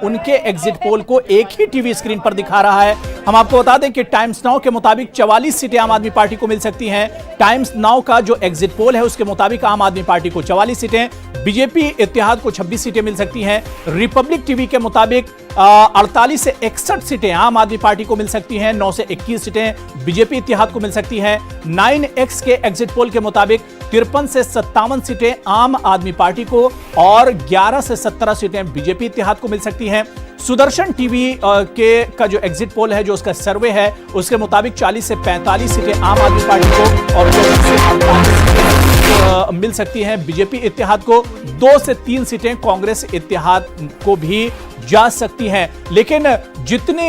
उनके exit poll को एक ही टीवी स्क्रीन पर दिखा रहा है। हम आपको बता दें कि टाइम्स नाउ के मुताबिक 44 सीटें आम आदमी पार्टी को मिल सकती हैं। टाइम्स नाउ का जो एग्जिट पोल है उसके मुताबिक आम आदमी पार्टी को 44 सीटें, बीजेपी इत्तेहाद को 26 सीटें मिल सकती हैं। रिपब्लिक टीवी के मुताबिक 48 से 61 सीटें आम आदमी पार्टी को मिल सकती हैं, 9 से 21 सीटें बीजेपी इत्तेहाद को मिल सकती हैं। 9X के एग्जिट पोल के मुताबिक 53 से 57 सीटें आम आदमी पार्टी को और 11 से 17 सीटें बीजेपी इत्तेहाद को मिल सकती हैं। सुदर्शन टीवी का जो एग्जिट पोल है, जो उसका सर्वे है, उसके मुताबिक 40 से 45 सीटें आम आदमी पार्टी को और 24 से 48 सीटें मिल सकती हैं बीजेपी इत्तेहाद को। 2 से 3 सीटें कांग्रेस इत्तेहाद को भी जा सकती हैं। लेकिन जितनी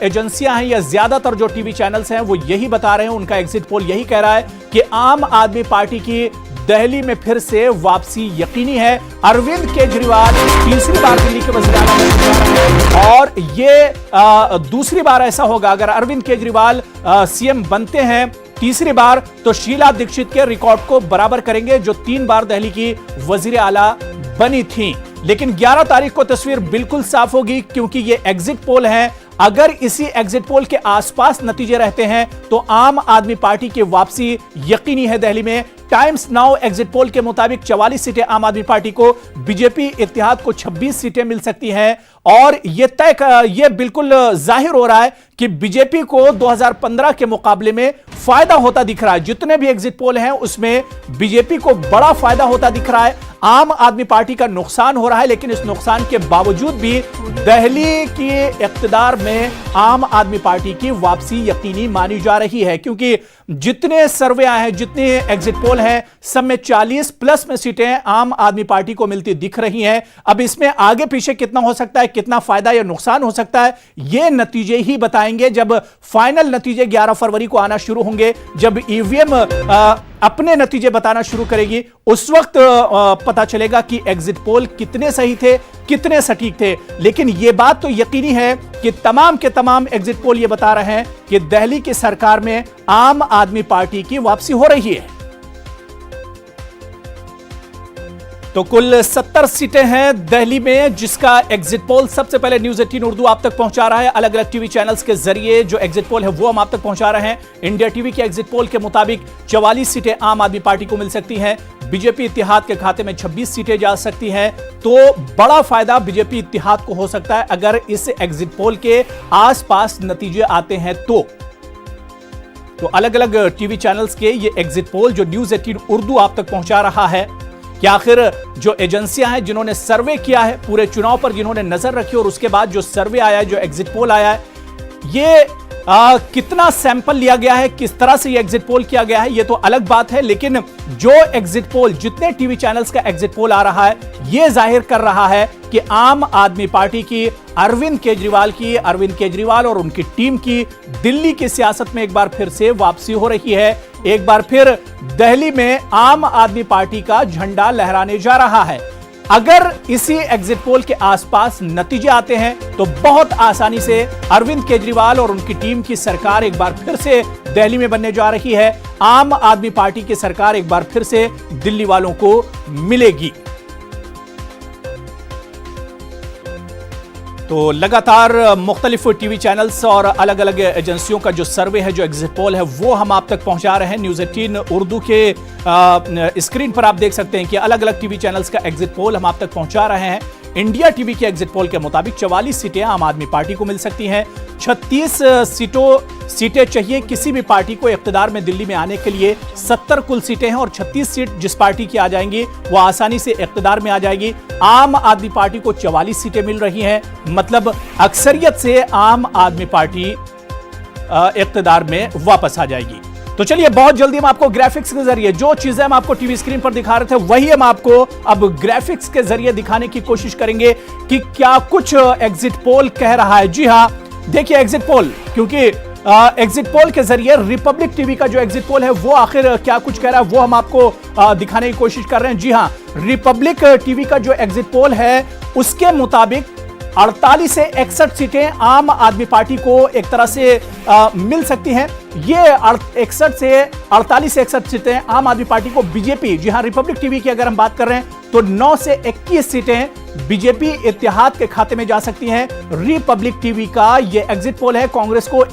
एजेंसियां हैं या ज्यादातर जो टीवी चैनल्स हैं वो यही बता रहे हैं, उनका एग्जिट पोल यही कह रहा है कि आम आदमी पार्टी की दिल्ली में फिर से वापसी यकीनी है। अरविंद केजरीवाल तीसरी बार दिल्ली के वज़ीर-ए-आला बनने जा रहे हैं और ये दूसरी बार ऐसा होगा। अगर अरविंद केजरीवाल सीएम बनते हैं तीसरी बार, तो शीला दीक्षित के रिकॉर्ड को बराबर करेंगे जो 3 बार दिल्ली की वज़ीर-ए-आला बनी थी। लेकिन 11 तारीख को तस्वीर बिल्कुल साफ होगी, क्योंकि ये एग्जिट पोल है। अगर इसी एग्जिट पोल के आसपास नतीजे रहते हैं तो आम आदमी पार्टी की वापसी यकीनी है दिल्ली में। टाइम्स नाउ एग्जिट पोल के मुताबिक 44 सीटें आम आदमी पार्टी को, बीजेपी इत्तेहाद को 26 सीटें मिल सकती हैं और यह बिल्कुल जाहिर हो रहा है कि बीजेपी को 2015 के मुकाबले में फायदा होता दिख रहा है। जितने भी एग्जिट पोल हैं उसमें बीजेपी को बड़ा फायदा होता दिख रहा है। आम आदमी पार्टी का नुकसान हो रहा है, लेकिन इस नुकसान के बावजूद भी दिल्ली के इख्तिदार में आम आदमी पार्टी की वापसी यकीनी मानी जा रही है, क्योंकि जितने सर्वे आए हैं, जितने एग्जिट पोल हैं, सब में 40 प्लस में सीटें आम आदमी पार्टी को मिलती दिख रही हैं। अब इसमें आगे पीछे कितना हो सकता है, कितना फायदा या नुकसान हो सकता है, ये नतीजे ही बताएंगे। जब फाइनल नतीजे 11 फरवरी को आना शुरू होंगे, जब ईवीएम अपने नतीजे बताना शुरू करेगी, उस वक्त पता चलेगा कि एग्जिट पोल कितने सही थे, कितने सटीक थे। लेकिन यह बात तो यकीनी है कि तमाम के तमाम एग्जिट पोल यह बता रहे हैं कि दिल्ली की सरकार में आम आदमी पार्टी की वापसी हो रही है। तो कुल 70 सीटें हैं दिल्ली में, जिसका एग्जिट पोल सबसे पहले न्यूज़ 18 उर्दू आप तक पहुंचा रहा है। अलग अलग टीवी चैनल्स के जरिए जो एग्जिट पोल है वो हम आप तक पहुंचा रहे हैं। इंडिया टीवी के एग्जिट पोल के मुताबिक 44 सीटें आम आदमी पार्टी को मिल सकती हैं, बीजेपी इत्तेहाद के खाते में 26 सीटें जा सकती हैं। तो बड़ा फायदा बीजेपी इत्तेहाद को हो सकता है अगर इस एग्जिट पोल के आसपास नतीजे आते हैं तो अलग अलग टीवी चैनल्स के ये एग्जिट पोल जो न्यूज़ 18 उर्दू आप तक पहुंचा रहा है कि आखिर जो एजेंसियां हैं जिन्होंने सर्वे किया है, पूरे चुनाव पर जिन्होंने नजर रखी और उसके बाद जो सर्वे आया है, जो एग्जिट पोल आया है, ये कितना सैंपल लिया गया है, किस तरह से ये एग्जिट पोल किया गया है, ये तो अलग बात है। लेकिन जो एग्जिट पोल, जितने टीवी चैनल्स का एग्जिट पोल आ रहा है, ये जाहिर कर रहा है कि आम आदमी पार्टी की, अरविंद केजरीवाल और उनकी टीम की दिल्ली की सियासत में एक बार फिर से वापसी हो रही है। एक बार फिर दिल्ली में आम आदमी पार्टी का झंडा लहराने जा रहा है। अगर इसी एग्जिट पोल के आसपास नतीजे आते हैं तो बहुत आसानी से अरविंद केजरीवाल और उनकी टीम की सरकार एक बार फिर से दिल्ली में बनने जा रही है। आम आदमी पार्टी की सरकार एक बार फिर से दिल्ली वालों को मिलेगी। तो लगातार मुख्तलिफ टीवी चैनल्स और अलग अलग एजेंसियों का जो सर्वे है, जो एग्जिट पोल है, वो हम आप तक पहुंचा रहे हैं। न्यूज़ 18 उर्दू के स्क्रीन पर आप देख सकते हैं कि अलग अलग टीवी चैनल्स का एग्जिट पोल हम आप तक पहुंचा रहे हैं। इंडिया टीवी के एग्जिट पोल के मुताबिक 44 सीटें आम आदमी पार्टी को मिल सकती हैं। 36 सीटें चाहिए किसी भी पार्टी को इख्तिदार में दिल्ली में आने के लिए। 70 कुल सीटें हैं और 36 सीट जिस पार्टी की आ जाएंगी वो आसानी से इख्तिदार में आ जाएगी। आम आदमी पार्टी को 44 सीटें मिल रही हैं, मतलब अक्सरियत से आम आदमी पार्टी इख्तिदार में वापस आ जाएगी। तो चलिए बहुत जल्दी हम आपको ग्राफिक्स के जरिए जो चीजें हम आपको टीवी स्क्रीन पर दिखा रहे थे वही हम आपको अब ग्राफिक्स के जरिए दिखाने की कोशिश करेंगे कि क्या कुछ एग्जिट पोल कह रहा है। जी हां, देखिए एग्जिट पोल, क्योंकि एग्जिट पोल के जरिए रिपब्लिक टीवी का जो एग्जिट पोल है वो आखिर क्या कुछ कह रहा है वो हम आपको दिखाने की कोशिश कर रहे हैं। जी हां, रिपब्लिक टीवी का जो एग्जिट पोल है उसके मुताबिक 48 से 61 सीटें आम आदमी पार्टी को एक तरह से मिल सकती हैं। ये 61 से 48 से 61 सीटें आम आदमी पार्टी को बीजेपी, जी हां, रिपब्लिक टीवी की अगर हम बात कर रहे हैं तो 9 से 21 सीटें बीजेपी इत्तेहाद के खाते में जा सकती हैं। रिपब्लिक टीवी का ये एग्जिट पोल है। कांग्रेस को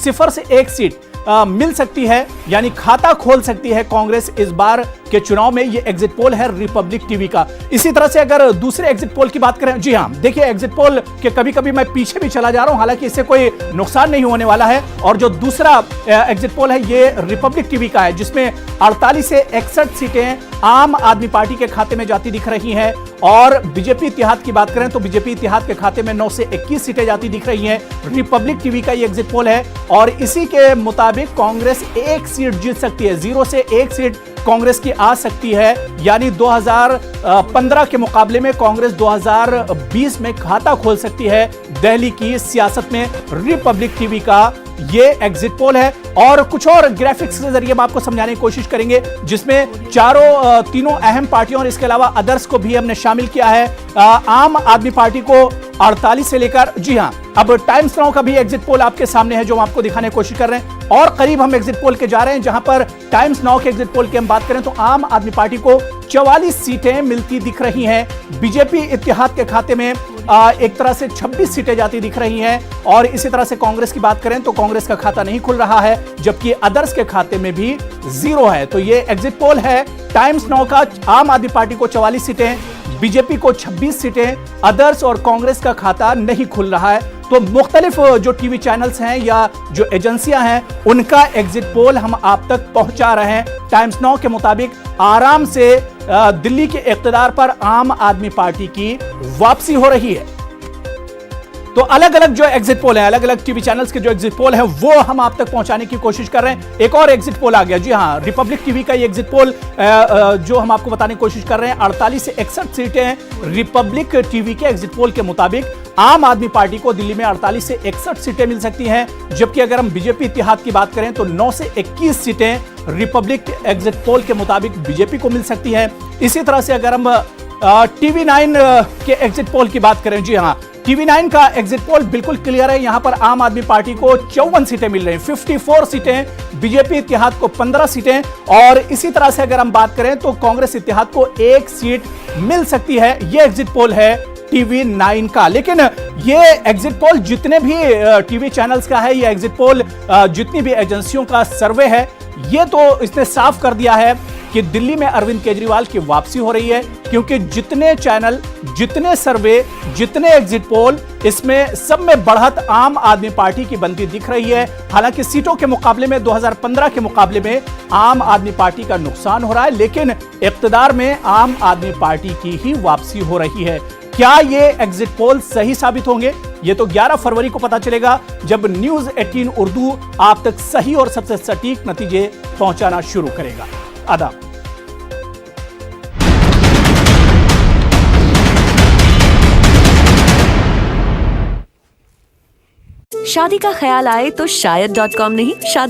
0 से 1 सीट मिल सकती है, यानी खाता खोल सकती है कांग्रेस इस बार के चुनाव में। ये एग्जिट पोल है रिपब्लिक टीवी का। इसी तरह से अगर दूसरे एग्जिट पोल की बात करें, जी हां, देखिए एग्जिट पोल के कभी कभी मैं पीछे भी चला जा रहा हूं, हालांकि इससे कोई नुकसान नहीं होने वाला है। और जो दूसरा एग्जिट पोल है ये रिपब्लिक टीवी का है, जिसमें 48 से 61 सीटें आम आदमी पार्टी के खाते में जाती दिख रही हैं। और बीजेपी इत्तेहाद की बात करें तो बीजेपी इत्तेहाद के खाते में 9 से 21 सीटें जाती दिख रही हैं। रिपब्लिक टीवी का ये एग्जिट पोल है और इसी के मुताबिक कांग्रेस 1 सीट जीत सकती है। 0 से 1 सीट कांग्रेस की आ सकती है, यानी 2015 के मुकाबले में कांग्रेस 2020 में खाता खोल सकती है दिल्ली की सियासत में। रिपब्लिक टीवी का ये एग्जिट पोल है और कुछ और ग्राफिक्स के जरिए हम आपको समझाने की कोशिश करेंगे, जिसमें तीनों अहम पार्टियों और इसके अलावा अदर्स को भी हमने शामिल किया है। आम आदमी पार्टी को 48 से लेकर, जी हां, अब टाइम्स नाउ का भी एग्जिट पोल आपके सामने है जो हम आपको दिखाने की कोशिश कर रहे हैं। और करीब हम एग्जिट पोल के जा रहे हैं, जहां पर टाइम्स नाउ के एग्जिट पोल की हम बात करें तो आम आदमी पार्टी को 44 सीटें मिलती दिख रही हैं। बीजेपी इत्तेहाद के खाते में एक तरह से 26 सीटें जाती दिख रही हैं। और इसी तरह से कांग्रेस की बात करें तो कांग्रेस का खाता नहीं खुल रहा है, जबकि अदर्स के खाते में भी 0 है। तो ये एग्जिट पोल है टाइम्स नाउ का। आम आदमी पार्टी को 44 सीटें, बीजेपी को 26 सीटें, अदर्स और कांग्रेस का खाता नहीं खुल रहा है। तो मुख्तलिफ जो टीवी चैनल्स हैं या जो एजेंसियां हैं उनका एग्जिट पोल हम आप तक पहुंचा रहे हैं। टाइम्स नाउ के मुताबिक आराम से दिल्ली के इख्तिदार पर आम आदमी पार्टी की वापसी हो रही है। तो अलग अलग जो एग्जिट पोल हैं, अलग अलग टीवी चैनल्स के जो एग्जिट पोल हैं वो हम आप तक पहुंचाने की कोशिश कर रहे हैं। एक और एग्जिट पोल आ गया, जी हां, रिपब्लिक टीवी का ये एग्जिट पोल जो हम आपको बताने की कोशिश कर रहे हैं। 48 से 61 सीटें रिपब्लिक टीवी के एग्जिट पोल के मुताबिक आम आदमी पार्टी को दिल्ली में 48 से 61 सीटें मिल सकती हैं, जबकि अगर हम बीजेपी इत्तेहाद की बात करें तो 9 से 21 सीटें रिपब्लिक एग्जिट पोल के मुताबिक बीजेपी को मिल सकती हैं। इसी तरह से अगर हम टीवी 9 के एग्जिट पोल की बात करें, जी हां, टीवी 9 का एग्जिट पोल बिल्कुल क्लियर है। यहां पर आम आदमी पार्टी को 54 सीटें मिल रही हैं, 54 सीटें, बीजेपी इत्तेहाद को 15 सीटें। और इसी तरह से अगर हम बात करें तो कांग्रेस इत्तेहाद को 1 सीट मिल सकती है। यह एग्जिट पोल है टीवी 9 का। लेकिन ये एग्जिट पोल जितने भी टीवी चैनल्स का है, ये एग्जिट पोल जितनी भी एजेंसियों का सर्वे है, ये तो इसने साफ कर दिया है कि दिल्ली में अरविंद केजरीवाल की वापसी हो रही है, क्योंकि जितने चैनल, जितने सर्वे, जितने एग्जिट पोल, इसमें सब में बढ़त आम आदमी पार्टी की बनती दिख रही है। हालांकि सीटों के मुकाबले में 2015 के मुकाबले में आम आदमी पार्टी का नुकसान हो रहा है, लेकिन इख्तिदार में आम आदमी पार्टी की ही वापसी हो रही है। क्या ये एग्जिट पोल सही साबित होंगे? ये तो 11 फरवरी को पता चलेगा, जब न्यूज़ 18 उर्दू आप तक सही और सबसे सटीक नतीजे पहुंचाना शुरू करेगा। आदाब। शादी का ख्याल आए तो शायद .com नहीं, शादी